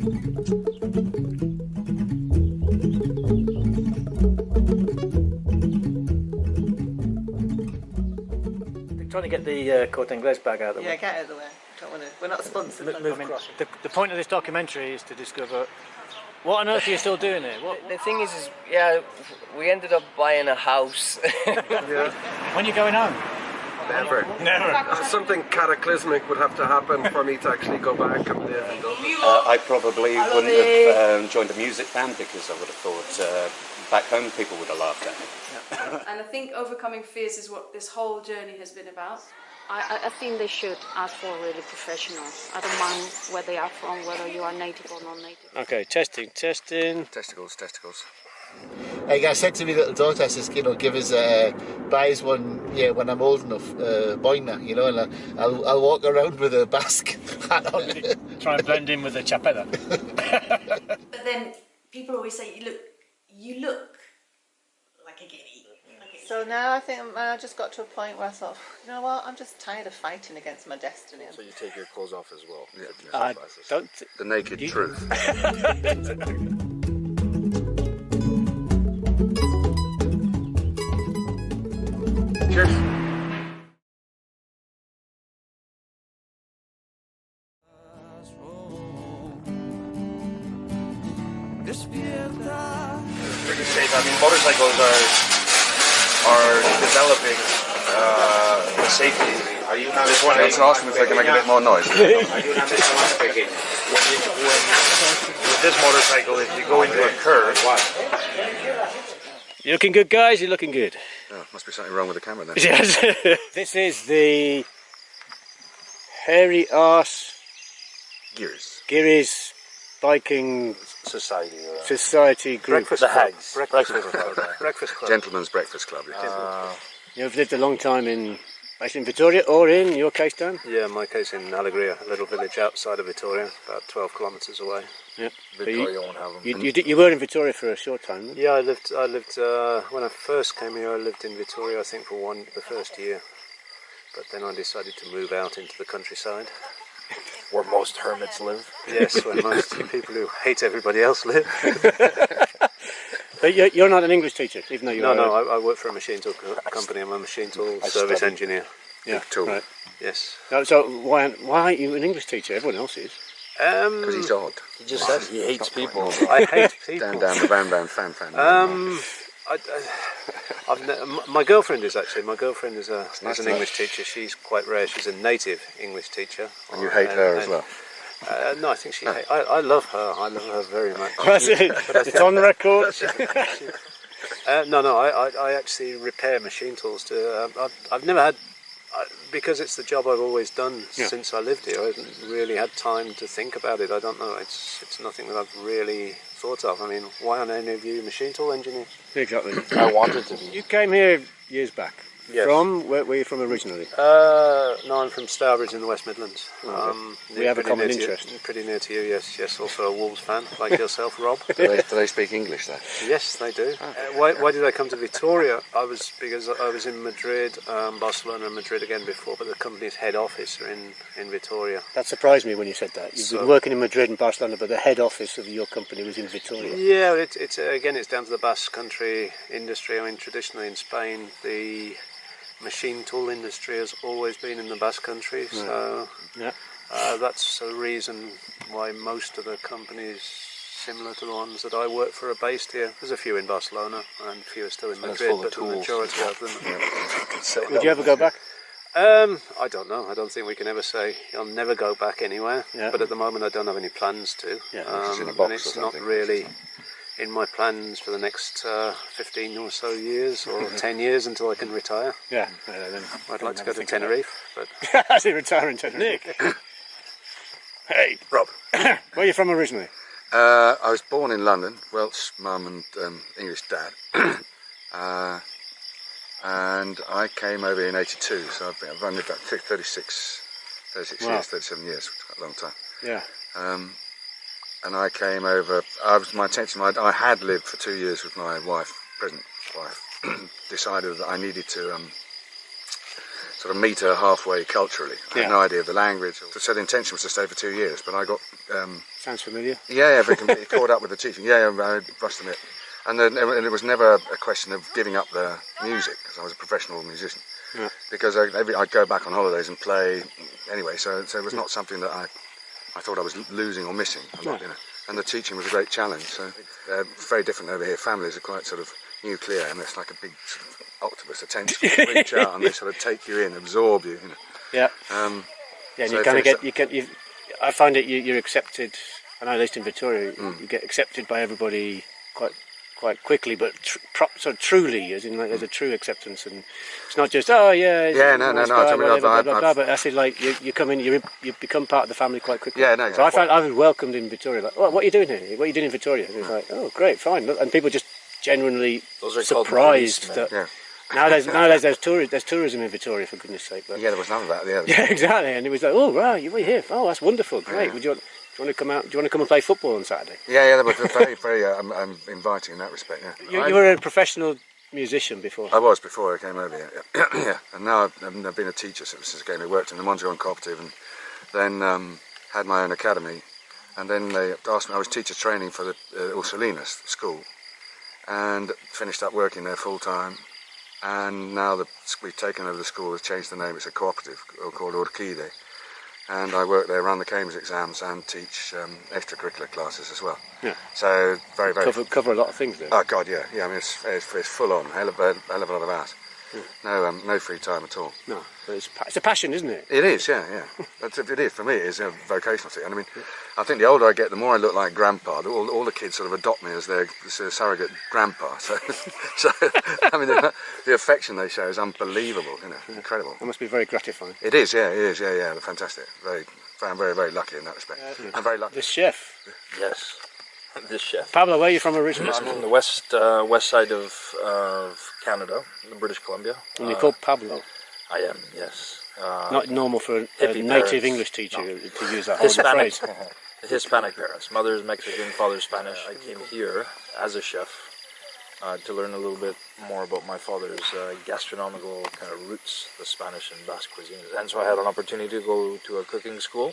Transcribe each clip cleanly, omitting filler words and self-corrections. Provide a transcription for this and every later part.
Trying to get the Corte Inglés bag out of the way. Yeah, get out of the way. Don't want to. We're not sponsored. The point of this documentary is to discover what on earth are you still doing here? The thing is, yeah, we ended up buying a house. Yeah. When are you going home? Never. Something cataclysmic would have to happen for me to actually go back and live in Dublin. I probably wouldn't have joined a music band because I would have thought back home people would have laughed at me. And I think overcoming fears is what this whole journey has been about. I think they should ask for really professionals. I don't mind where they are from, whether you are native or non-native. Okay, testing. Testicles. I said to my little daughter, I says, give us buy us one, when I'm old enough, boina, and I'll walk around with a Basque hat on. Try and blend in with the chapela. But then people always say, you look like a guinea. So now I think I just got to a point where I thought, you know what, I'm just tired of fighting against my destiny. So you take your clothes off as well? Yeah. The naked truth. Cheers. Pretty safe. I mean, motorcycles are developing safety. This one is awesome if they can make a bit more noise. With this motorcycle, if you go into a curve, You're looking good, guys. You're looking good. Oh, must be something wrong with the camera then. Yes. This is the Hairy Arse Guiri's Biking Society group. Breakfast The Club. Hags. Breakfast Club. Gentleman's Breakfast Club. You've lived a long time in Vitoria, or in your case, Dan? Yeah, in my case in Alegria, a little village outside of Vitoria, about 12 kilometres away. Yeah. Vitoria won't have them. You were in Vitoria for a short time, weren't you? Yeah, I lived. When I first came here, I lived in Vitoria, I think, for the first year. But then I decided to move out into the countryside. Where most hermits live. Yes, where most people who hate everybody else live. But you're not an English teacher, even though you are. No, I work for a machine tool company. I'm a machine tool service engineer. Yeah, right. Yes. So why aren't you an English teacher? Everyone else is. Because he's odd. He just said he hates people. I hate people. Down the fan. My girlfriend is actually. My girlfriend is an English teacher. She's quite rare. She's a native English teacher. And you hate her as well. No, I think she. I love her. I love her very much. It's on record. No. I actually repair machine tools too. I've never had. Because it's the job I've always done since I lived here. I haven't really had time to think about it. I don't know. It's nothing that I've really thought of. I mean, why aren't any of you machine tool engineers? Exactly. I wanted to be. You came here years back. Yes. Where were you from originally? No, I'm from Stourbridge in the West Midlands. We have a common interest. Pretty near to you, yes. Also a Wolves fan, like yourself, Rob. Do they speak English there? Yes, they do. Why did I come to Vitoria? Because I was in Madrid, Barcelona and Madrid again before, but the company's head office are in Vitoria. That surprised me when you said that. You've been working in Madrid and Barcelona, but the head office of your company was in Vitoria. Yeah, it's down to the Basque Country industry. I mean, traditionally in Spain, the machine tool industry has always been in the Basque Country, so that's a reason why most of the companies similar to the ones that I work for are based here. There's a few in Barcelona and a few are still in Madrid, but the majority of them. Would you ever go back? I don't know. I don't think we can ever say I'll never go back anywhere. Yeah. But at the moment, I don't have any plans to. It's in a box and it's or not something. really in my plans for the next 15 or so years, or 10 years until I can retire. Yeah. I'd like to go to Tenerife, but I see retiring Tenerife. Nick. Hey, Rob. Where are you from originally? I was born in London, Welsh mum and English dad. And I came over in '82, so I've only about 36 years, 37 years, quite a long time. Yeah. And I came over, my intention, I had lived for 2 years with my wife, present wife, decided that I needed to sort of meet her halfway culturally. I had no idea of the language. So the intention was to stay for 2 years, but I got... Sounds familiar. Yeah, completely caught up with the teaching. Yeah, I must admit. And it was never a question of giving up the music, because I was a professional musician. Yeah. Because I'd go back on holidays and play anyway, so it was not something that I thought I was losing or missing. And the teaching was a great challenge. So it's very different over here. Families are quite sort of nuclear, and it's like a big sort of octopus attention. You reach out and they sort of take you in, absorb you. Yeah. Yeah, and so you kind of get I find that you're accepted. I know at least in Vitoria, you get accepted by everybody quite quickly, but sort of truly, as in like there's a true acceptance, and it's not just no, but actually like you come in, you become part of the family quite quickly. Yeah, no, exactly. So I found I was welcomed in Vitoria. Like, what are you doing here? What are you doing in Vitoria? And it's like, oh, great, fine, and people just genuinely surprised that. Yeah. Nowadays there's tourism in Vitoria, for goodness sake. But yeah, there was none of that. Yeah, exactly, and it was like, oh wow, you're here. Oh, that's wonderful, great. Yeah. Do you want to come out? Do you want to come and play football on Saturday? Yeah, they were very, very inviting in that respect. Yeah. You were a professional musician before. I was before I came over here. Yeah, and now I've been a teacher since I came here. Worked in the Mondragon Cooperative, and then had my own academy. And then they asked me. I was teacher training for the Ursulinas school, and finished up working there full time. And now we've taken over the school, we've changed the name, it's a cooperative called Un Guiri. And I work there, run the Cambridge exams and teach extracurricular classes as well. Yeah. So very, very... Cover a lot of things there. Oh God, yeah. I mean, it's full on, hell of a lot of hours. Yeah. No free time at all. No, but it's a passion, isn't it? It is, yeah. It is, for me, it is a vocational thing. And I mean, I think the older I get, the more I look like Grandpa. All the kids sort of adopt me as their surrogate grandpa. So I mean, the affection they show is unbelievable, incredible. It must be very gratifying. It is, yeah, they're fantastic. I'm very, very lucky in that respect. I'm very lucky. The chef? Yes. This chef. Pablo, where are you from originally? I'm from the west side of Canada, British Columbia. And you're called Pablo? I am, yes. Not normal for a native English teacher to use that Hispanic phrase. Hispanic parents. Mother's Mexican, father's Spanish. I came here as a chef to learn a little bit more about my father's gastronomical kind of roots, the Spanish and Basque cuisines. And so I had an opportunity to go to a cooking school.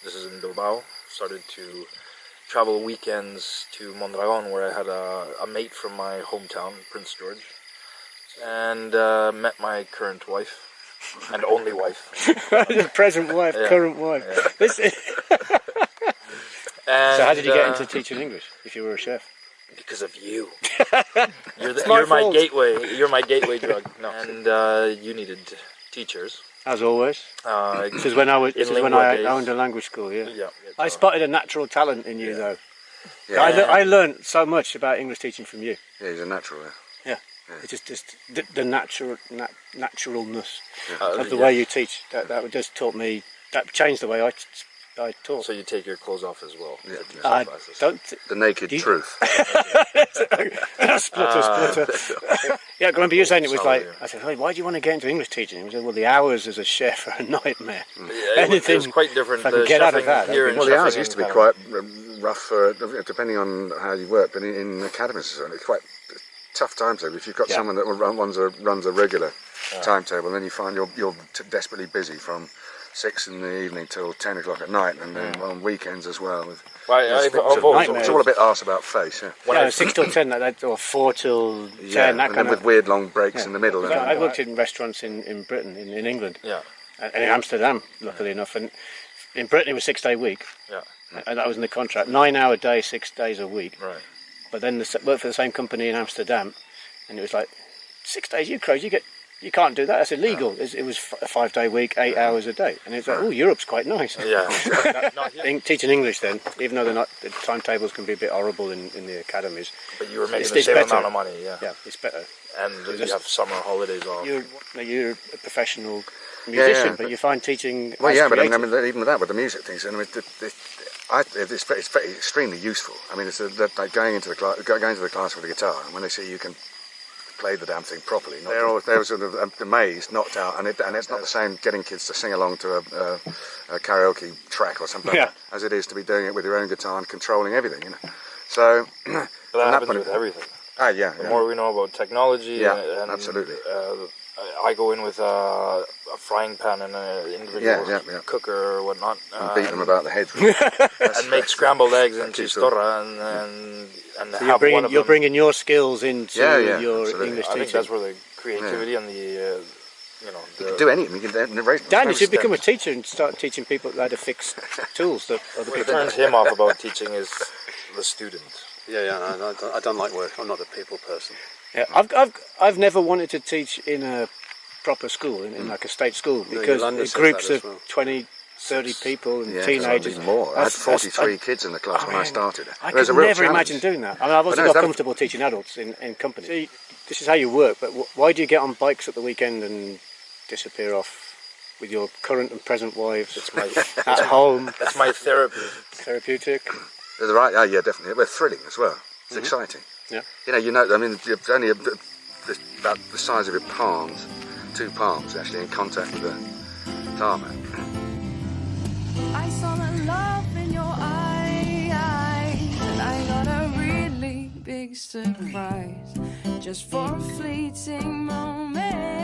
This is in Bilbao. Started to travel weekends to Mondragon, where I had a mate from my hometown, Prince George, and met my current wife, and only wife. The present wife, current wife. Yeah. So how did you get into teaching English, if you were a chef? Because of you. You're my gateway. You're my gateway drug. No. And you needed teachers. As always. This is when I owned a language school. Yeah. I spotted a natural talent in you, though. Yeah. I learned so much about English teaching from you. Yeah, he's a natural. Yeah. It's just the naturalness of the way you teach. That just taught me. That changed the way I taught. So you take your clothes off as well. Yeah. The naked truth. Splitter. Yeah, I remember you saying it was like, I said, hey, why do you want to get into English teaching? He said, well, the hours as a chef are a nightmare. Yeah, it was quite different. If I can get out of that. Well, the hours used to be quite rough, depending on how you work, but in academies, it's quite tough timetable. If you've got someone that runs a regular timetable, then you find you're desperately busy from 6 in the evening till 10 o'clock at night, and then on weekends as well. It's all a bit arse about face. Yeah, 6 till 10, or 4 till 10. And then with weird long breaks in the middle. I worked in restaurants in Britain, in England, and in Amsterdam, luckily enough. And in Britain, it was 6-day week, and that was in the contract. 9-hour day, 6 days a week. Right. But then worked for the same company in Amsterdam, and it was like 6 days. You crows, you can't do that. That's illegal. It was a 5-day week, 8 hours a day, and it's like, oh, Europe's quite nice. Yeah. Teaching English then, even though the timetables can be a bit horrible in the academies. But you were making the same amount of money. Yeah, it's better. And you have summer holidays off. You're a professional musician, but you find teaching. Well, but I mean, even with that, with the music things, I mean, it's extremely useful. I mean, it's like going into the class with a guitar, and when they see you can play the damn thing properly, they're sort of amazed, knocked out, and it's not the same getting kids to sing along to a karaoke track or something like that, as it is to be doing it with your own guitar and controlling everything. So but that happens with everything. Yeah. The more we know about technology, and absolutely. I go in with a frying pan and an individual cooker or whatnot, and beat them about the head, and make scrambled eggs into stora, and so have one of you're them. bringing your skills into your absolutely. English I teaching. think that's where the creativity and the you can do anything. You can raise. Dan, you should become a teacher and start teaching people how to fix tools that other What people. turns him off about teaching is the student. I don't like work. I'm not a people person. Yeah, I've never wanted to teach in a proper school, in like a state school, because the groups of 20, 30 people and teenagers. Even more. I had 43 kids in the class when I started. I could never imagine doing that. I mean, I've also got comfortable teaching adults in company. See, this is how you work, but why do you get on bikes at the weekend and disappear off with your current and present wives? It's my at home. That's my therapy. Therapeutic. They're right. Yeah, definitely. We're thrilling as well. It's exciting. Yeah. I mean, you're only about the size of your palms, 2 palms actually in contact with the tarmac. I saw the love in your eyes, and I got a really big surprise, just for a fleeting moment.